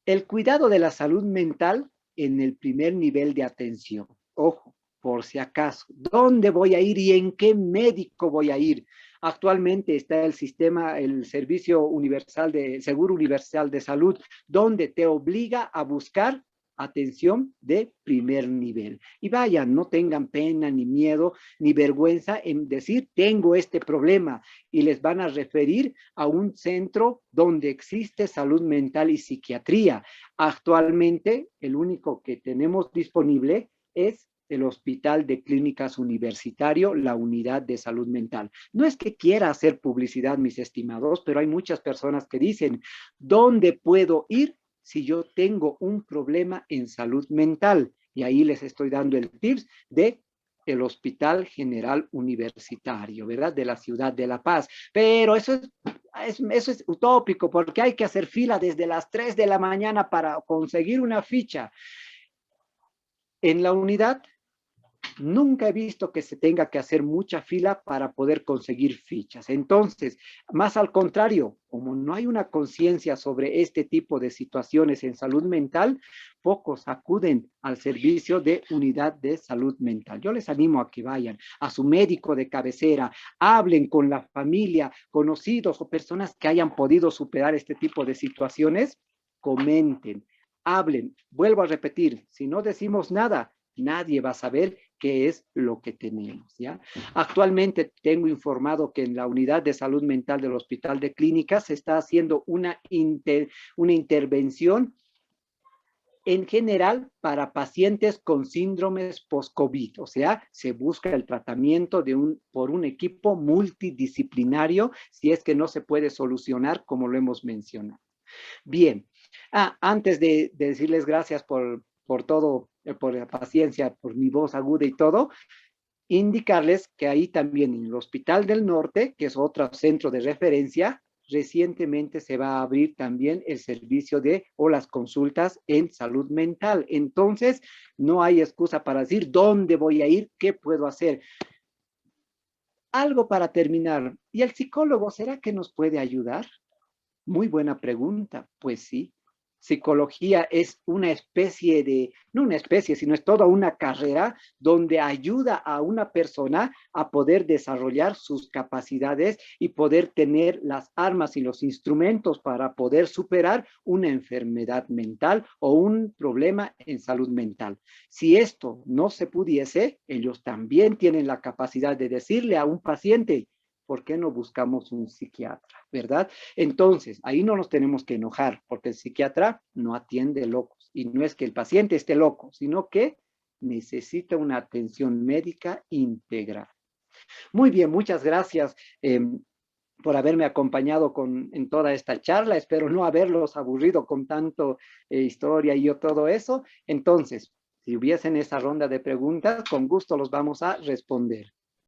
Speaker 2: El cuidado de la salud mental en el primer nivel de atención. Ojo, por si acaso, ¿dónde voy a ir y en qué médico voy a ir? Actualmente está el Servicio Universal Seguro Universal de Salud, donde te obliga a buscar atención de primer nivel. Y vayan, no tengan pena, ni miedo, ni vergüenza en decir, tengo este problema, y les van a referir a un centro donde existe salud mental y psiquiatría. Actualmente, el único que tenemos disponible es el Hospital de Clínicas Universitario, la Unidad de Salud Mental. No es que quiera hacer publicidad, mis estimados, pero hay muchas personas que dicen, ¿dónde puedo ir si yo tengo un problema en salud mental? Y ahí les estoy dando el tips de el Hospital General Universitario, ¿verdad? De la ciudad de La Paz. Pero eso es utópico, porque hay que hacer fila desde las 3 de la mañana para conseguir una ficha. En la unidad, nunca he visto que se tenga que hacer mucha fila para poder conseguir fichas. Entonces, más al contrario, como no hay una conciencia sobre este tipo de situaciones en salud mental, pocos acuden al servicio de unidad de salud mental. Yo les animo a que vayan a su médico de cabecera, hablen con la familia, conocidos o personas que hayan podido superar este tipo de situaciones, comenten, hablen. Vuelvo a repetir, si no decimos nada, nadie va a saber qué es lo que tenemos, ¿ya? Actualmente tengo informado que en la unidad de salud mental del Hospital de Clínicas se está haciendo una intervención en general para pacientes con síndromes post-COVID, o sea, se busca el tratamiento por un equipo multidisciplinario si es que no se puede solucionar como lo hemos mencionado. Bien, antes de decirles gracias por todo, por la paciencia, por mi voz aguda y todo, indicarles que ahí también en el Hospital del Norte, que es otro centro de referencia, recientemente se va a abrir también el servicio o las consultas en salud mental. Entonces, no hay excusa para decir dónde voy a ir, qué puedo hacer. Algo para terminar. ¿Y el psicólogo será que nos puede ayudar? Muy buena pregunta. Pues sí. Psicología es una especie de, no una especie, sino es toda una carrera donde ayuda a una persona a poder desarrollar sus capacidades y poder tener las armas y los instrumentos para poder superar una enfermedad mental o un problema en salud mental. Si esto no se pudiese, ellos también tienen la capacidad de decirle a un paciente, ¿por qué no buscamos un psiquiatra? ¿Verdad? Entonces, ahí no nos tenemos que enojar, porque el psiquiatra no atiende locos. Y no es que el paciente esté loco, sino que necesita una atención médica integral. Muy bien, muchas gracias por haberme acompañado en toda esta charla. Espero no haberlos aburrido con tanto historia y todo eso. Entonces, si hubiesen esa ronda de preguntas, con gusto los vamos a responder.